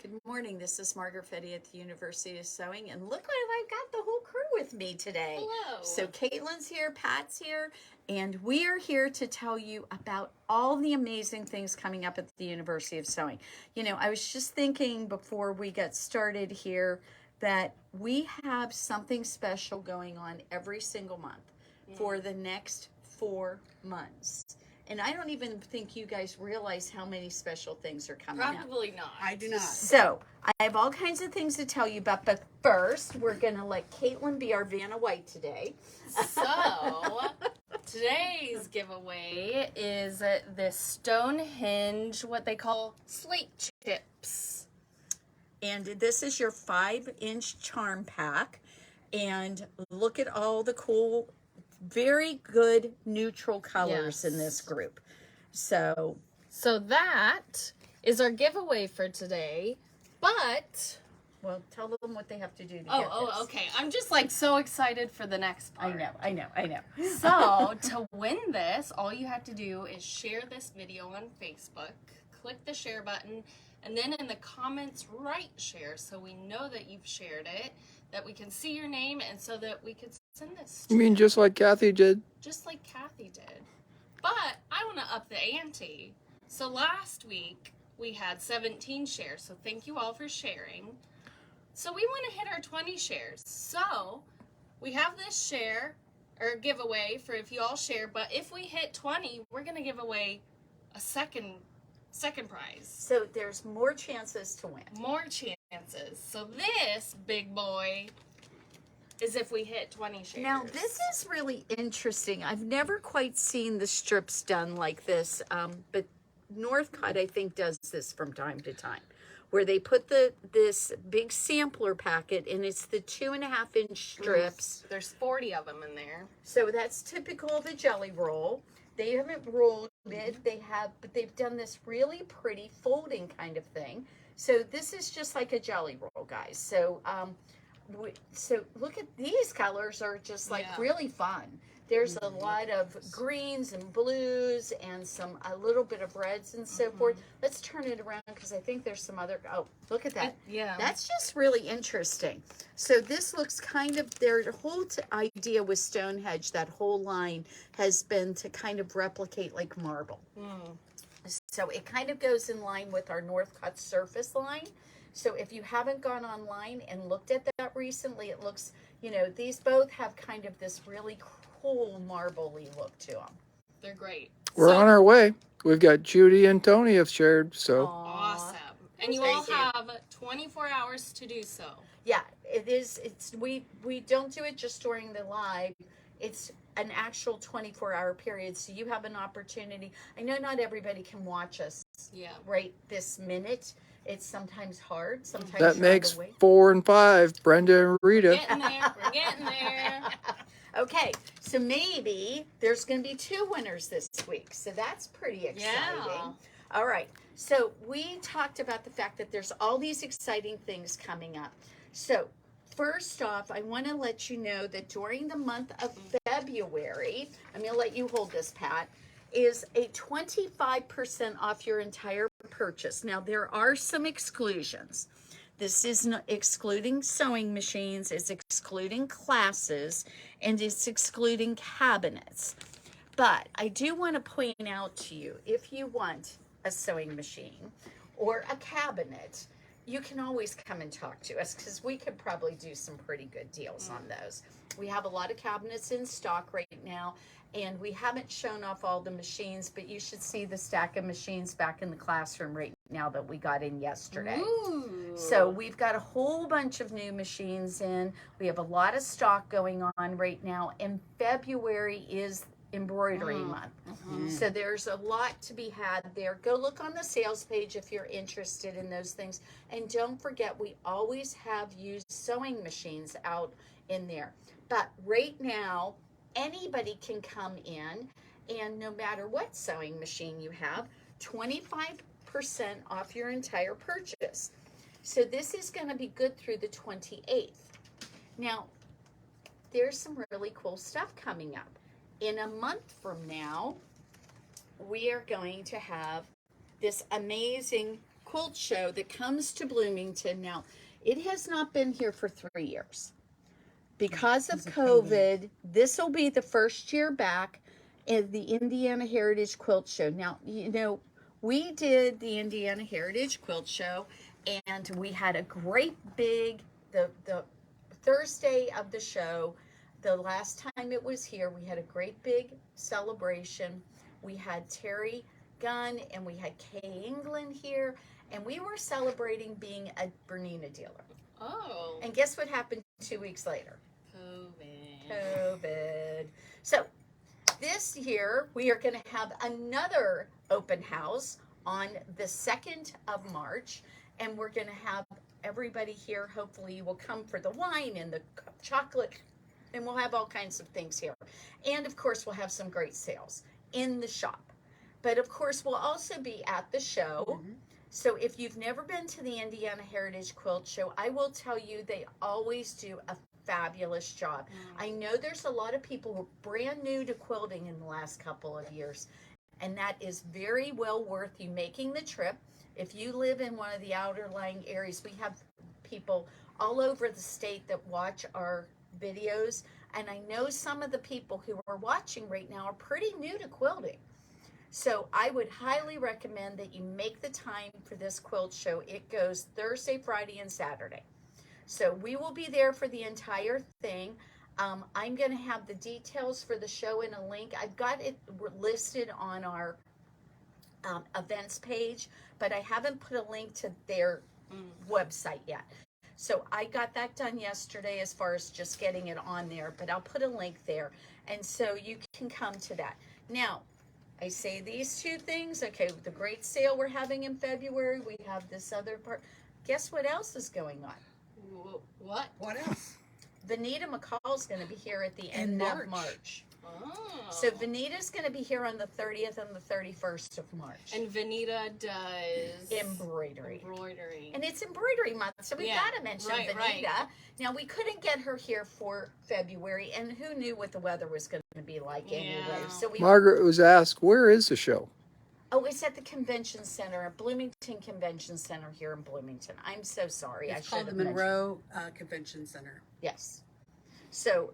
Good morning. This is Margaret at the University of Sewing, and look what I've got the whole crew with me today. Hello. So Caitlin's here, Pat's here, and we are here to tell you about all the amazing things coming up at the University of Sewing. You know, I was just thinking before we got started here that we have something special going on every single month for the next 4 months. And I don't even think you guys realize how many special things are coming up. Probably not. I do not. So, I have all kinds of things to tell you about, but first, we're going to let Caitlin be our Vanna White today. So, today's giveaway is this Stonehenge, what they call slate chips. And this is your 5-inch charm pack. And look at all the cool, very good neutral colors in this group. So that is our giveaway for today, but... Well, tell them what they have to do to get this. Okay. I'm just like so excited for the next part. I know. So, to win this, all you have to do is share this video on Facebook, click the share button, and then in the comments write share so we know that you've shared it, that we can see your name, and so that we can send this to You mean just like Kathy did? just like Kathy did. But I want to up the ante. So last week we had 17 shares, so thank you all for sharing. So we want to hit our 20 shares. So we have this share or giveaway for if you all share, but if we hit 20, we're going to give away a second prize. So there's more chances to win. More chances. So this big boy is if we hit 20 shares. Now, this is really interesting. I've never quite seen the strips done like this, but Northcott, I think, does this from time to time, where they put this big sampler packet, and it's the 2.5-inch strips. There's 40 of them in there. So that's typical of a jelly roll. They haven't rolled it, but they've done this really pretty folding kind of thing. So this is just like a jelly roll, guys. So, so look at these colors are just like really fun. There's a lot of greens and blues and a little bit of reds and so forth. Let's turn it around because I think there's some other, look at that. Yeah. That's just really interesting. So this looks kind of, their whole idea with Stonehenge, that whole line has been to kind of replicate like marble. So it kind of goes in line with our Northcott surface line. So if you haven't gone online and looked at that recently, it looks, you know, these both have kind of this really cool marbly look to them. They're great. We're on our way. We've got Judy and Tony have shared, so. Awesome. And you all have 24 hours to do so. Yeah, it is. We don't do it just during the live. It's an actual 24-hour period, so you have an opportunity. I know not everybody can watch us right this minute. It's sometimes hard. Sometimes That makes 4 and 5, Brenda and Rita. We're getting there. Okay, so maybe there's going to be 2 winners this week, so that's pretty exciting. Yeah. All right, so we talked about the fact that there's all these exciting things coming up. So first off, I want to let you know that during the month of February, I'm going to let you hold this, Pat, is a 25% off your entire purchase. Now, there are some exclusions. This is not excluding sewing machines, it's excluding classes, and it's excluding cabinets. But I do want to point out to you, if you want a sewing machine or a cabinet, you can always come and talk to us because we could probably do some pretty good deals on those. We have a lot of cabinets in stock right now, and we haven't shown off all the machines, but you should see the stack of machines back in the classroom right now that we got in yesterday. Ooh. So we've got a whole bunch of new machines in. We have a lot of stock going on right now, and February is embroidery month. So there's a lot to be had there. Go look on the sales page if you're interested in those things. And don't forget, we always have used sewing machines out in there. But right now, anybody can come in, and no matter what sewing machine you have, 25% off your entire purchase. So this is going to be good through the 28th. Now, there's some really cool stuff coming up. In a month from now, we are going to have this amazing quilt show that comes to Bloomington. Now, it has not been here for 3 years. Because of COVID, this will be the first year back in the Indiana Heritage Quilt Show. Now, you know, we did the Indiana Heritage Quilt Show, and we had a great big, the Thursday of the show, the last time it was here, we had a great big celebration. We had Terry Gunn and we had Kay England here, and we were celebrating being a Bernina dealer. Oh. And guess what happened 2 weeks later? COVID. So this year we are going to have another open house on the 2nd of March, and we're going to have everybody here. Hopefully you will come for the wine and the chocolate, and we'll have all kinds of things here. And of course we'll have some great sales in the shop. But of course we'll also be at the show. Mm-hmm. So if you've never been to the Indiana Heritage Quilt Show, I will tell you they always do a fabulous job. I know there's a lot of people who are brand new to quilting in the last couple of years, and that is very well worth you making the trip. If you live in one of the outer-lying areas, we have people all over the state that watch our videos, and I know some of the people who are watching right now are pretty new to quilting. So I would highly recommend that you make the time for this quilt show. It goes Thursday, Friday, and Saturday. So we will be there for the entire thing. I'm going to have the details for the show in a link. I've got it listed on our events page, but I haven't put a link to their website yet. So I got that done yesterday as far as just getting it on there, but I'll put a link there. And so you can come to that. Now, I say these two things. Okay, the great sale we're having in February. We have this other part. Guess what else is going on? What? What else? Vanita McCall's going to be here at the end of March. Oh. So Vanita's going to be here on the 30th and the 31st of March. And Vanita does embroidery. And it's embroidery month, so we've got to mention Vanita. Right. Now, we couldn't get her here for February, and who knew what the weather was going to be like anyway. So Margaret was asked, where is the show? Oh, it's at the convention center, Bloomington Convention Center here in Bloomington. I'm so sorry. It's called the Monroe Convention Center. Yes. So,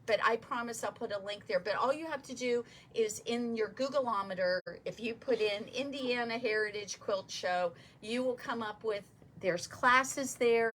but I promise I'll put a link there. But all you have to do is in your Googleometer, if you put in Indiana Heritage Quilt Show, you will come up with, there's classes there.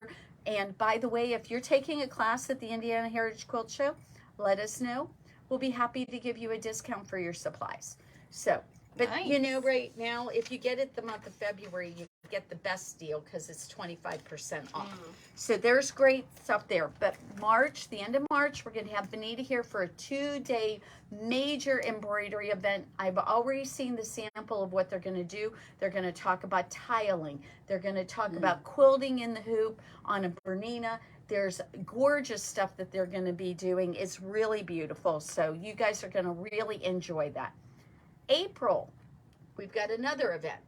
And by the way, if you're taking a class at the Indiana Heritage Quilt Show, let us know. We'll be happy to give you a discount for your supplies. So, but nice. You know, right now, if you get it the month of February, you get the best deal because it's 25% off. So there's great stuff there. But March, the end of March, we're going to have Vanita here for a 2-day major embroidery event. I've already seen the sample of what they're going to do. They're going to talk about tiling. They're going to talk about quilting in the hoop on a Bernina. There's gorgeous stuff that they're going to be doing. It's really beautiful. So you guys are going to really enjoy that. April, we've got another event.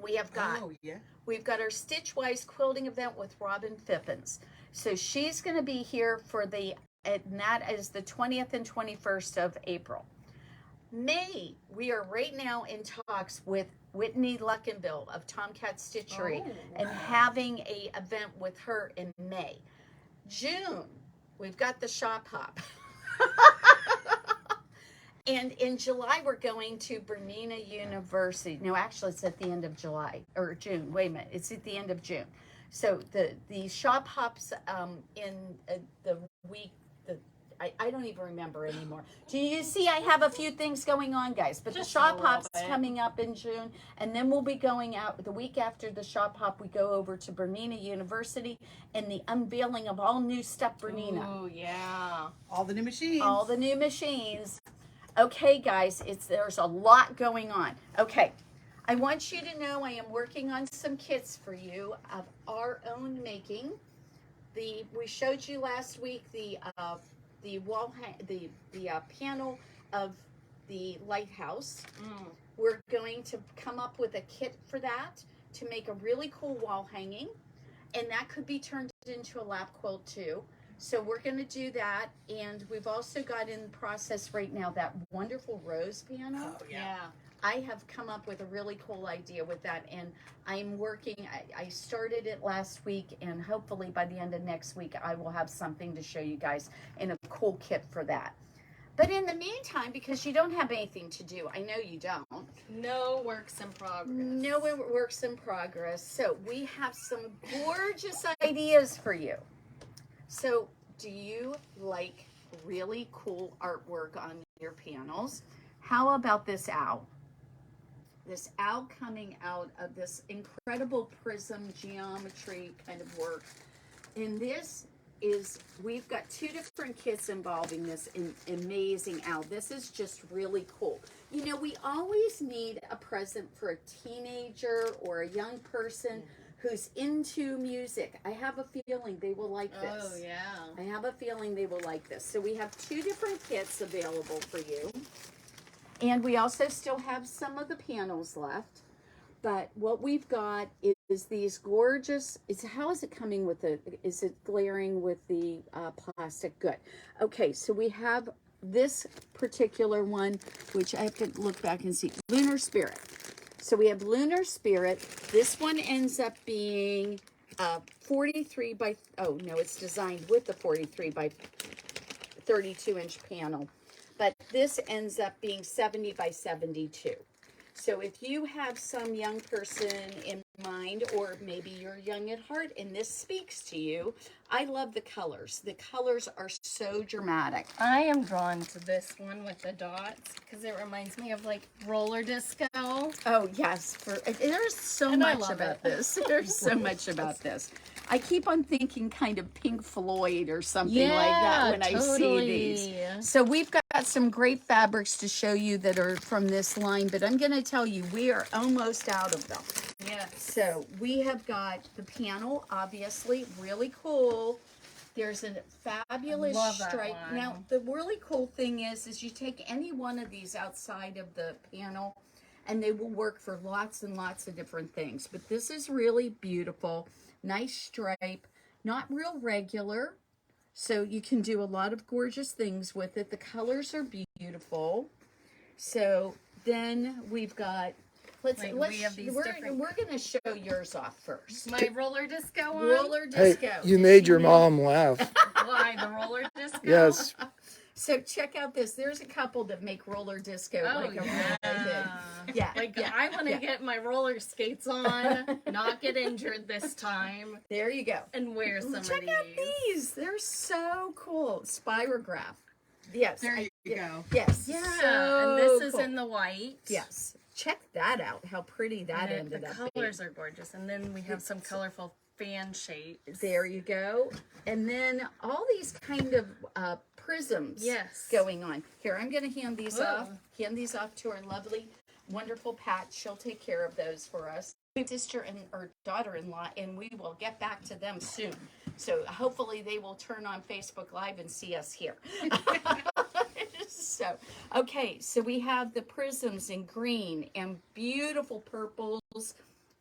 We've got our Stitchwise quilting event with Robin Fippens. So she's going to be here for and that is the 20th and 21st of April. May, we are right now in talks with Whitney Luckenbill of Tomcat Stitchery and having a event with her in May. June, we've got the Shop Hop. And in July, we're going to Bernina University. No, actually, it's at the end of July, or June. Wait a minute. It's at the end of June. So the shop hops in the week, I don't even remember anymore. Do you see I have a few things going on, guys? But Just the shop hop's coming up in June. And then we'll be going out the week after the shop hop. We go over to Bernina University and the unveiling of all new stuff Bernina. Oh, yeah. All the new machines. All the new machines. Okay, guys, there's a lot going on. Okay, I want you to know I am working on some kits for you of our own making. We showed you last week the panel of the lighthouse. We're going to come up with a kit for that to make a really cool wall hanging, and that could be turned into a lap quilt too. So we're going to do that, and we've also got in process right now that wonderful rose panel. Oh, yeah. I have come up with a really cool idea with that, and I'm working. I started it last week, and hopefully by the end of next week, I will have something to show you guys in a cool kit for that. But in the meantime, because you don't have anything to do, I know you don't. No works in progress. No works in progress. So we have some gorgeous ideas for you. So do you like really cool artwork on your panels? How about this owl? This owl coming out of this incredible prism geometry kind of work. And this is, we've got 2 different kits involving this amazing owl. This is just really cool. You know, we always need a present for a teenager or a young person who's into music. I have a feeling they will like this. Oh, yeah. I have a feeling they will like this. So we have 2 different kits available for you. And we also still have some of the panels left. But what we've got is these gorgeous, how is it coming with is it glaring with the plastic? Good. Okay, so we have this particular one, which I have to look back and see, Lunar Spirit. So we have Lunar Spirit. This one ends up being 43 by, oh no, it's designed with the 43 by 32 inch panel. But this ends up being 70 by 72. So if you have some young person in mind, or maybe you're young at heart and this speaks to you, I love the colors. The colors are so dramatic. I am drawn to this one with the dots because it reminds me of like roller disco. Oh yes, there's so And I much love about it. this. There's so much about this. I keep on thinking kind of Pink Floyd or something like that when I see these. So we've got some great fabrics to show you that are from this line, but I'm going to tell you we are almost out of them. Yes. So we have got the panel, obviously, really cool. There's a fabulous Love that stripe. one. Now, the really cool thing is you take any one of these outside of the panel, and they will work for lots and lots of different things. But this is really beautiful. Nice stripe, not real regular. So you can do a lot of gorgeous things with it. The colors are beautiful. So then we've got, we have these different- we're going to show yours off first. My roller disco one? Roller Hey, disco. you made your mom laugh. Why, the roller disco? Yes. So check out this. There's a couple that make roller disco Oh, like a yeah. really big. Yeah. Like, yeah, I want to yeah. get my roller skates on, not get injured this time, There you go. and wear some Check of out these. these. They're so cool. Spirograph. Yes. There you go. Yes. Yeah, So and this is cool. in the white. Yes. Check that out. How pretty that And ended the up colors are gorgeous. And then we have some colorful fan shapes. being. There you go. And then all these kind of prisms Yes. going on. Here, I'm going to hand these Whoa. off. Hand these off to our lovely, wonderful Pat. She'll take care of those for us. My sister and or daughter-in-law, and we will get back to them soon. So hopefully they will turn on Facebook Live and see us here. So, okay, so we have the prisms in green and beautiful purples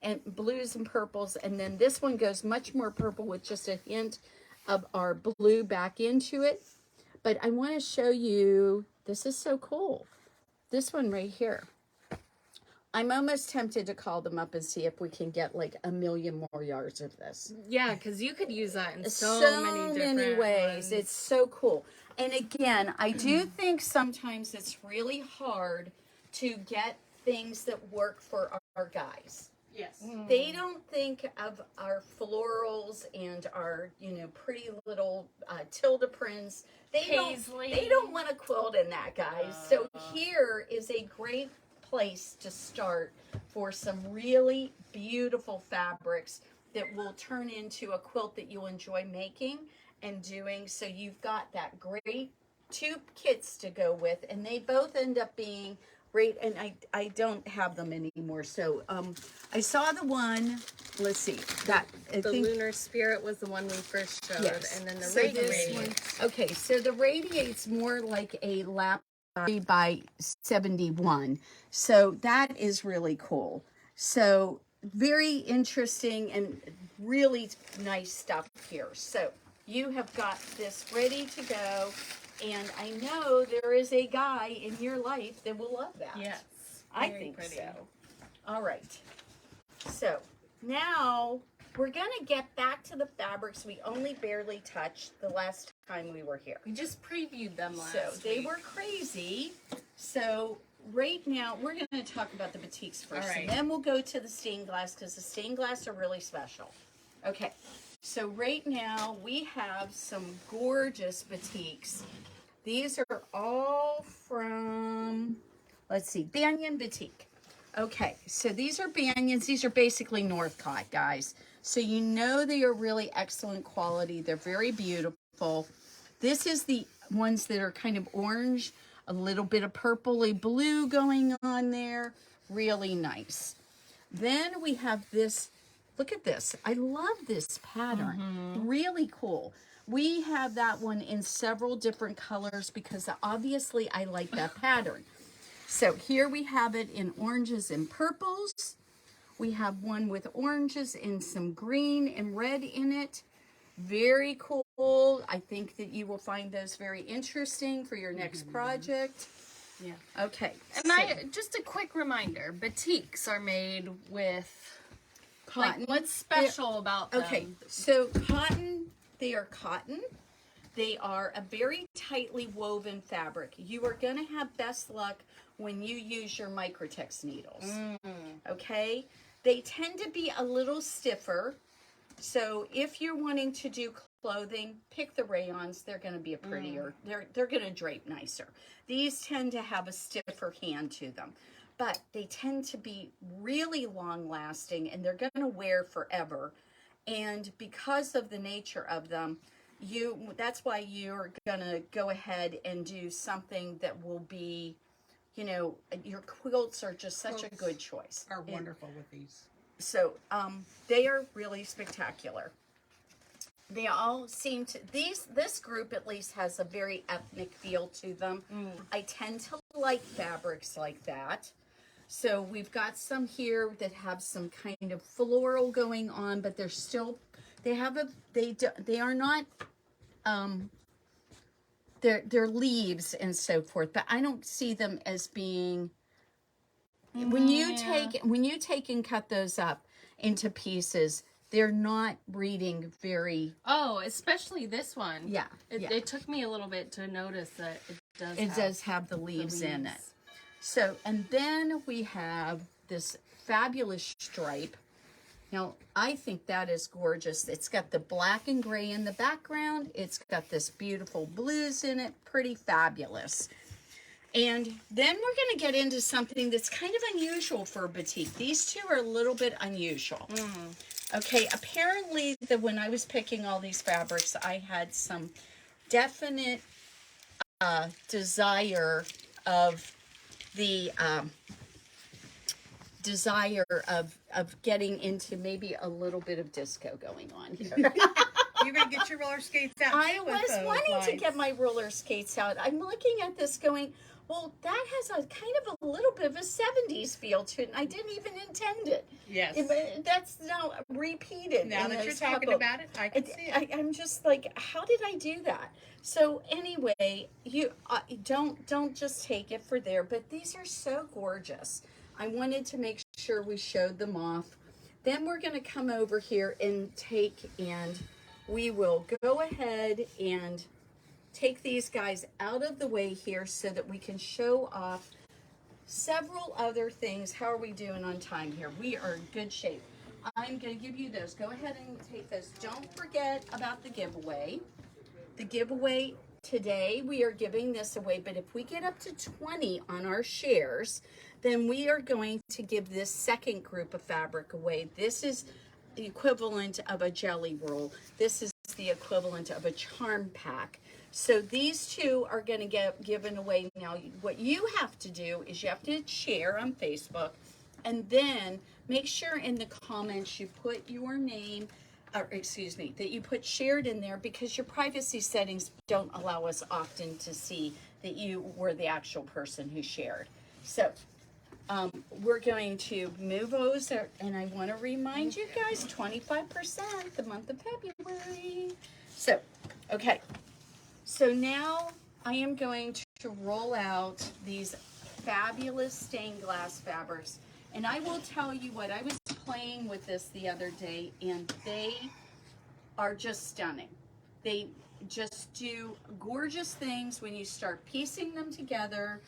and blues and purples. And then this one goes much more purple with just a hint of our blue back into it. But I want to show you, this is so cool. This one right here. I'm almost tempted to call them up and see if we can get like 1 million more yards of this. Yeah, because you could use that in so many different ways. ones. It's so cool. And again, I do think sometimes it's really hard to get things that work for our guys. Yes. They don't think of our florals and our, pretty little Tilda prints. Paisley. They don't want to quilt in that, guys. So here is a great place to start for some really beautiful fabrics that will turn into a quilt that you'll enjoy making and doing. So you've got that great 2 kits to go with, and they both end up being great. And I don't have them anymore. So I saw the one, let's see, that I The think, Lunar Spirit was the one we first showed, yes. and then the So this Radiate. one- okay, so the Radiate's more like a lap by 71. So that is really cool. So very interesting and really nice stuff here. So you have got this ready to go. And I know there is a guy in your life that will love that. Yes. I Very think pretty. so. All right. So now we're going to get back to the fabrics we only barely touched the last time we were here. We just previewed them last So they week. were crazy. So right now we're going to talk about the batiks first, All right. and then we'll go to the stained glass because the stained glass are really special. Okay. So right now we have some gorgeous batiks. These are all from, let's see, Banyan Batik. Okay, so these are Banyans. These are basically Northcott, guys. So you know they are really excellent quality. They're very beautiful. This is the ones that are kind of orange, a little bit of purpley blue going on there. Really nice. Then we have this. Look at this. I love this pattern. Really cool. We have that one in several different colors because obviously I like that pattern. So here we have it in oranges and purples. We have one with oranges and some green and red in it. Very cool. I think that you will find those very interesting for your next project. Yeah. Okay. And just a quick reminder, batiks are made with cotton. Like, what's special about them? Okay, so cotton, they are cotton. They are a very tightly woven fabric. You are going to have best luck when you use your Microtex needles. Okay? They tend to be a little stiffer. So if you're wanting to do clothing, pick the rayons. They're going to be a prettier. They're going to drape nicer. These tend to have a stiffer hand to them. But they tend to be really long lasting and they're going to wear forever. And because of the nature of them, that's why you're going to go ahead and do something that will be, you know, your quilts are just such a good choice. Are wonderful with these. So they are really spectacular. They all seem to, this group at least has a very ethnic feel to them. I tend to like fabrics like that. So we've got some here that have some kind of floral going on, but they're still, they are not, they're leaves and so forth, but I don't see them as being, when you take and cut those up into pieces, they're not reading very. Oh, especially this one. Yeah. It took me a little bit to notice that it does have the leaves in it. So, and then we have this fabulous stripe. Now, I think that is gorgeous. It's got the black and gray in the background. It's got this beautiful blues in it. Pretty fabulous. And then we're going to get into something that's kind of unusual for a batik. These two are a little bit unusual. Okay, apparently when I was picking all these fabrics, I had some definite desire of the of getting into maybe a little bit of disco going on here. You're going to get your roller skates out. I too with was those wanting to lights. get my roller skates out. I'm looking at this going, well, that has a kind of a little bit of a 70s feel to it, and I didn't even intend it. Yes. That's now repeated. Now in that you're those talking couple- about it, I can see it. I'm just like, how did I do that? So anyway, you don't just take it for there, but these are so gorgeous. I wanted to make sure we showed them off. Then we're going to come over here and we will go ahead and take these guys out of the way here so that we can show off several other things. How are we doing on time here? We are in good shape. I'm going to give you those. Go ahead and take those. Don't forget about the giveaway. The giveaway today, we are giving this away, but if we get up to 20 on our shares, then we are going to give this second group of fabric away. This is the equivalent of a jelly roll. This is the equivalent of a charm pack. So these two are going to get given away. Now, what you have to do is you have to share on Facebook, and then make sure in the comments you put your name, or excuse me, that you put shared in there, because your privacy settings don't allow us often to see that you were the actual person who shared. So we're going to move those, and I want to remind you guys, 25% the month of February. So, okay. So now I am going to roll out these fabulous stained glass fabrics. And I will tell you what, I was playing with this the other day, and they are just stunning. They just do gorgeous things when you start piecing them together.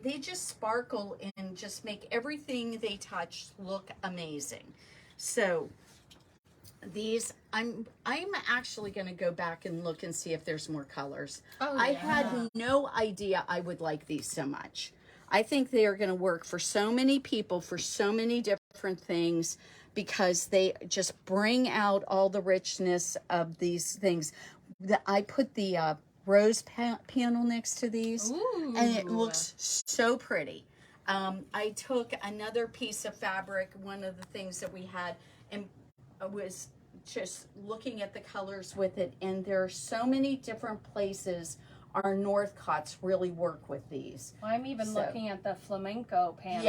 They just sparkle and just make everything they touch look amazing. So these, I'm actually going to go back and look and see if there's more colors. Oh, I yeah. had no idea I would like these so much. I think they are going to work for so many people, for so many different things, because they just bring out all the richness of these things. I put the rose panel next to these, Ooh. and it looks so pretty. I took another piece of fabric, one of the things that we had, and I was just looking at the colors with it, and there are so many different places our Northcotts really work with these. Well, I'm even So- looking at the flamenco panel.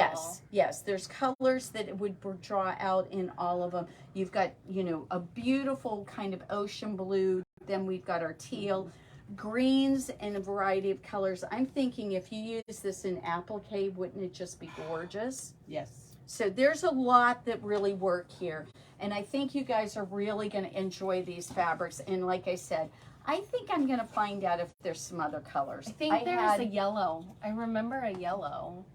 Yes, there's colors that it would draw out in all of them. You've got, you know, a beautiful kind of ocean blue, then we've got our teal, greens, and a variety of colors. I'm thinking if you use this in applique, wouldn't it just be gorgeous? Yes. So there's a lot that really work here, and I think you guys are really going to enjoy these fabrics. And like I said, I think I'm going to find out if there's some other colors. I think there's a yellow. I remember a yellow.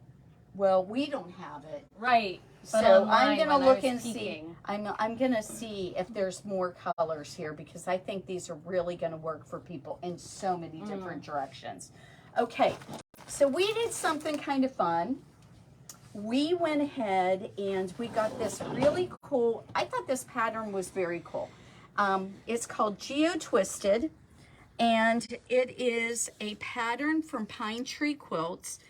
Well, we don't have it. Right. But So online I'm gonna when I look was and see. peeking. I'm gonna see if there's more colors here, because I think these are really gonna work for people in so many different directions. Okay, so we did something kind of fun. We went ahead and we got this really cool. I thought this pattern was very cool. It's called Geo Twisted, and it is a pattern from Pine Tree Quilts,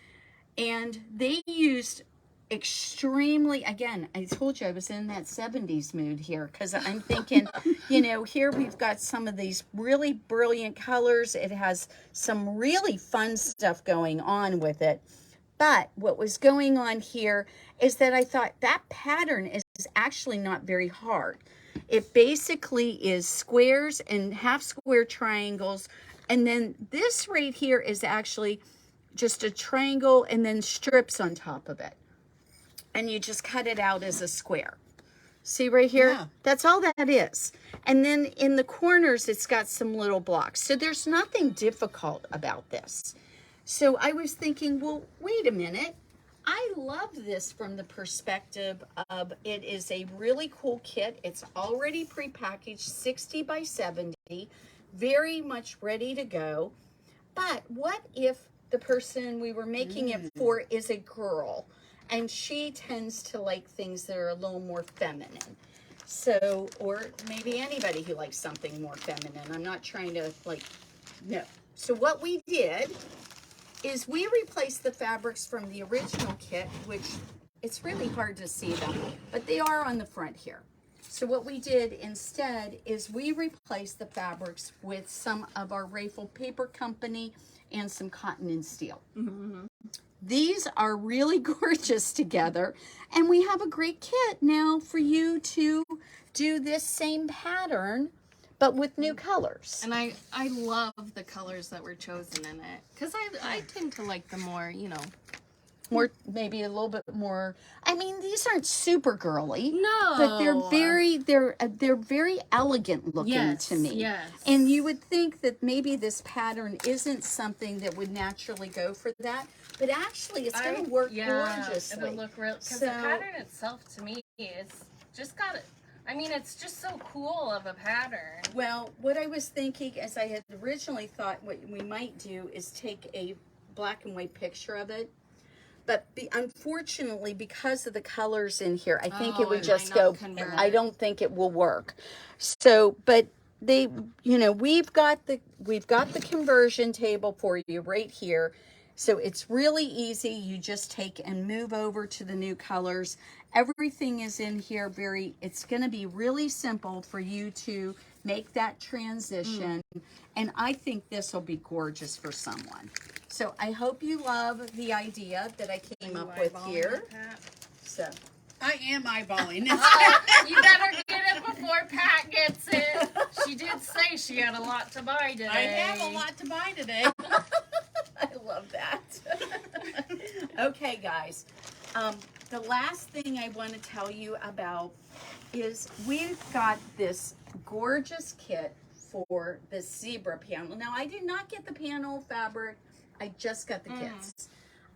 and they used extremely, again, I told you I was in that 70s mood here, because I'm thinking, you know, here we've got some of these really brilliant colors. It has some really fun stuff going on with it. But what was going on here is that I thought that pattern is actually not very hard. It basically is squares and half square triangles, and then this right here is actually just a triangle and then strips on top of it. And you just cut it out as a square. See right here? Yeah. That's all that is. And then in the corners, it's got some little blocks. So there's nothing difficult about this. So I was thinking, well, wait a minute. I love this from the perspective of it is a really cool kit. It's already prepackaged, 60 by 70, very much ready to go. But what if the person we were making it for is a girl, and she tends to like things that are a little more feminine? So, or maybe anybody who likes something more feminine. I'm not trying to no. So what we did is we replaced the fabrics from the original kit, which it's really hard to see them, but they are on the front here. So what we did instead is we replaced the fabrics with some of our Rafel Paper Company and some cotton and steel. These are really gorgeous together, and we have a great kit now for you to do this same pattern, but with new colors. And I love the colors that were chosen in it, because I tend to like the more, you know. More, maybe a little bit more. I mean, these aren't super girly. No. But they're very elegant looking to me. Yes. And you would think that maybe this pattern isn't something that would naturally go for that, but actually it's going to work gorgeously. It'll look real, because So- the pattern itself to me is just got it. I mean, it's just so cool of a pattern. Well, what I was thinking, as I had originally thought, what we might do is take a black and white picture of it. But unfortunately, because of the colors in here, I think it would it just might not go. convert. I don't think it will work. So, but they, you know, we've got the conversion table for you right here. So it's really easy. You just take and move over to the new colors. Everything is in here it's going to be really simple for you to make that transition. And I think this will be gorgeous for someone. So I hope you love the idea that I came up with here. So I am eyeballing this. You better get it before Pat gets it. She did say she had a lot to buy today. I have a lot to buy today. I love that. Okay, guys. The last thing I want to tell you about is we've got this gorgeous kit for the zebra panel. Now, I did not get the panel fabric. I just got the kits.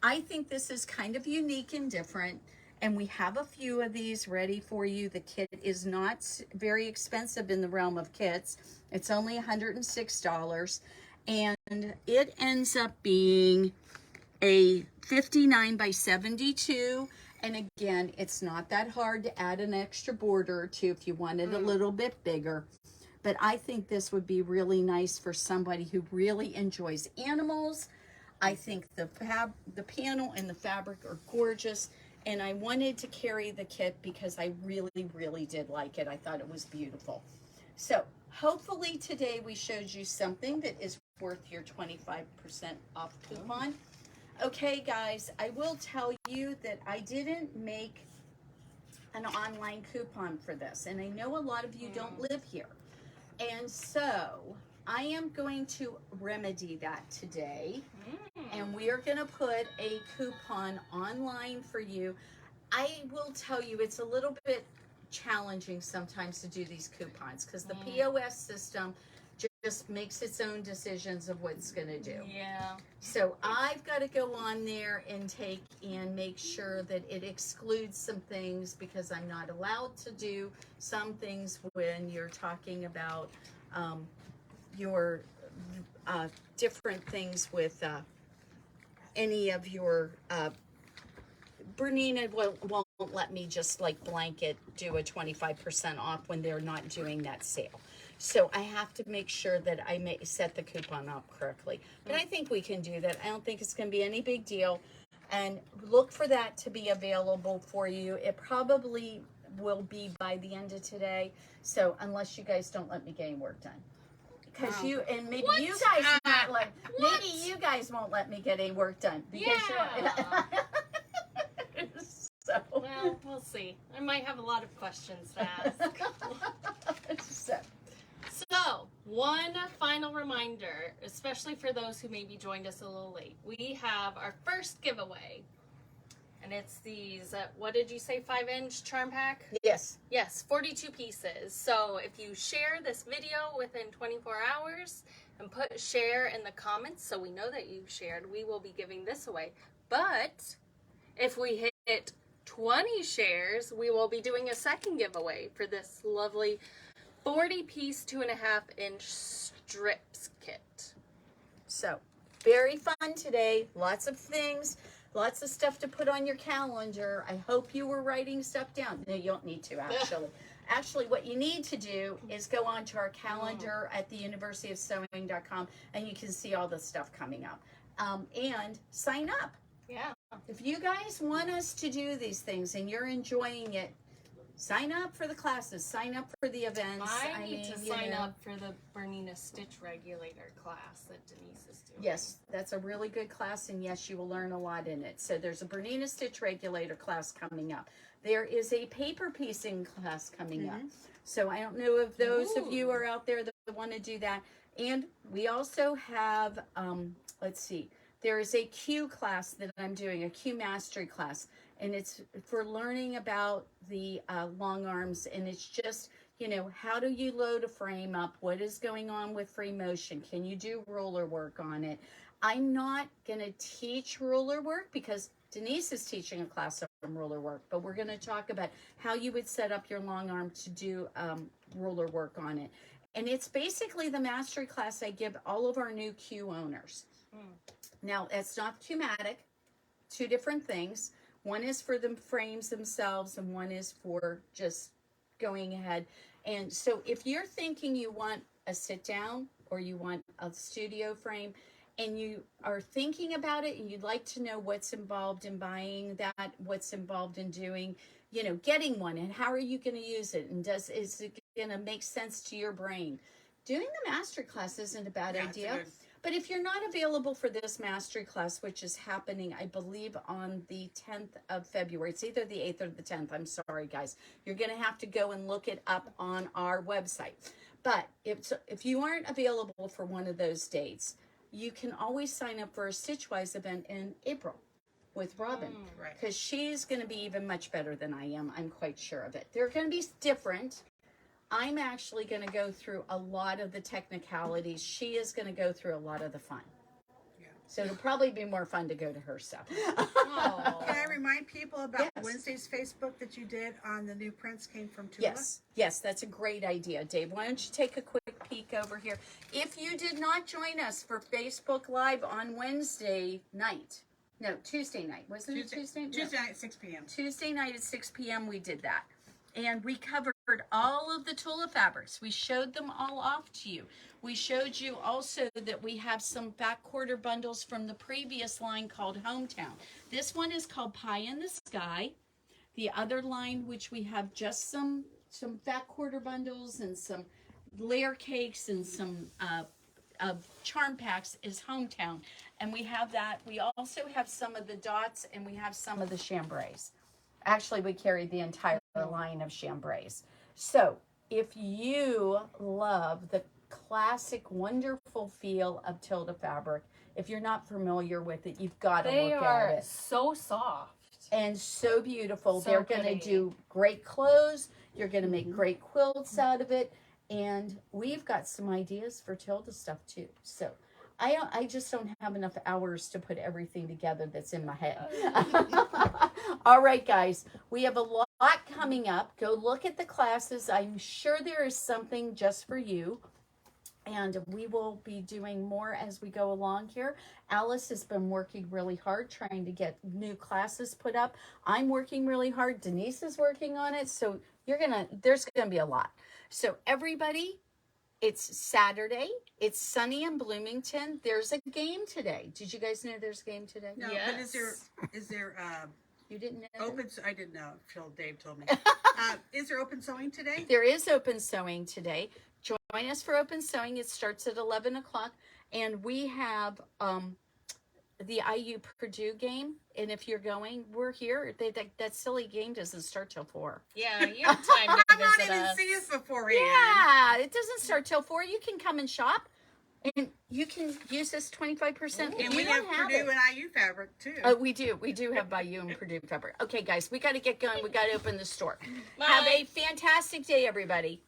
I think this is kind of unique and different, and we have a few of these ready for you. The kit is not very expensive in the realm of kits. It's only $106, and it ends up being a 59 by 72. And again, it's not that hard to add an extra border or two if you want it a little bit bigger. But I think this would be really nice for somebody who really enjoys animals. I think the panel and the fabric are gorgeous. And I wanted to carry the kit because I really, really did like it. I thought it was beautiful. So hopefully today we showed you something that is worth your 25% off coupon. Okay, guys, I will tell you that I didn't make an online coupon for this, and I know a lot of you don't live here. And so I am going to remedy that today, and we are going to put a coupon online for you. I will tell you it's a little bit challenging sometimes to do these coupons because the POS system just makes its own decisions of what it's going to do. Yeah. So I've got to go on there and make sure that it excludes some things because I'm not allowed to do some things when you're talking about your different things with any of your Bernina won't let me just like blanket do a 25% off when they're not doing that sale. So I have to make sure that I may set the coupon up correctly. But I think we can do that. I don't think it's going to be any big deal. And look for that to be available for you. It probably will be by the end of today. So unless you guys don't let me get any work done. Because you guys won't let me get any work done. Because so. Well, we'll see. I might have a lot of questions to ask. So, one final reminder, especially for those who maybe joined us a little late. We have our first giveaway, and it's these, what did you say, 5-inch charm pack? Yes. Yes, 42 pieces. So, if you share this video within 24 hours and put share in the comments so we know that you shared, we will be giving this away. But if we hit 20 shares, we will be doing a second giveaway for this lovely 40-piece 2.5-inch strips kit. So, very fun today. Lots of things, lots of stuff to put on your calendar. I hope you were writing stuff down. No, you don't need to, actually. Actually, what you need to do is go onto our calendar at the universityofsewing.com, and you can see all the stuff coming up. And sign up. Yeah. If you guys want us to do these things and you're enjoying it, sign up for the classes, sign up for the events. I need to sign up for the Bernina Stitch Regulator class that Denise is doing. Yes, that's a really good class, and yes, you will learn a lot in it. So there's a Bernina Stitch Regulator class coming up. There is a paper piecing class coming up. So I don't know if those of you are out there that want to do that. And we also have, let's see, there is a Q class that I'm doing, a Q mastery class. And it's for learning about the long arms, and it's just, you know, how do you load a frame up? What is going on with free motion? Can you do ruler work on it? I'm not going to teach ruler work because Denise is teaching a class on ruler work, but we're going to talk about how you would set up your long arm to do ruler work on it. And it's basically the mastery class I give all of our new Q owners. Now, it's not Q-matic, two different things. One is for the frames themselves, and one is for just going ahead. And so if you're thinking you want a sit down or you want a studio frame and you are thinking about it and you'd like to know what's involved in buying that, what's involved in doing, you know, getting one, and how are you going to use it, and is it going to make sense to your brain? Doing the master class isn't a bad idea. But if you're not available for this mastery class, which is happening, I believe, on the 10th of February, it's either the 8th or the 10th. I'm sorry, guys. You're going to have to go and look it up on our website. But if you aren't available for one of those dates, you can always sign up for a Stitchwise event in April. with Robin. Right. Because she's going to be even much better than I am. I'm quite sure of it. They're going to be different. I'm actually going to go through a lot of the technicalities. She is going to go through a lot of the fun. Yeah. So it'll probably be more fun to go to her stuff. Oh. Can I remind people about Yes. Wednesday's Facebook that you did on the new prints came from Tula? Yes, yes, that's a great idea, Dave. Why don't you take a quick peek over here? If you did not join us for Facebook Live on Wednesday night, no, Tuesday night, wasn't it Tuesday? No. Tuesday night at 6 p.m. Tuesday night at 6 p.m. we did that. And we covered all of the Tula fabrics. We showed them all off to you. We showed you also that we have some back quarter bundles from the previous line called Hometown. This one is called Pie in the Sky. The other line, which we have just some back quarter bundles and some layer cakes and some charm packs, is Hometown. And we have that. We also have some of the dots and we have some of the chambrays. Actually, we carry the entire line of chambrays. So if you love the classic, wonderful feel of Tilda fabric, if you're not familiar with it, you've got to They look are at it. so soft. And so beautiful. So They're going to pretty. do great clothes. You're going to make great quilts out of it. And we've got some ideas for Tilda stuff too. So I just don't have enough hours to put everything together that's in my head. All right, guys, we have a lot coming up. Go look at the classes. I'm sure there is something just for you. And we will be doing more as we go along here. Alice has been working really hard trying to get new classes put up. I'm working really hard. Denise is working on it. So there's gonna be a lot. So everybody, it's Saturday. It's sunny in Bloomington. There's a game today. Did you guys know there's a game today? No, Yes. but is there You didn't know? that? open? I didn't know. Dave told me. Is there open sewing today? There is open sewing today. Join us for open sewing. It starts at 11 o'clock. And we have the IU Purdue game. And if you're going, we're here. That silly game doesn't start till 4. Yeah, you have time to I'm not visit even us. see us beforehand. Yeah, it doesn't start till 4. You can come and shop. And you can use this 25%. And You we don't have Purdue it. and IU fabric too. We do. We do have Bayou and Purdue fabric. Okay, guys, we got to get going. We got to open the store. Bye. Have a fantastic day, everybody.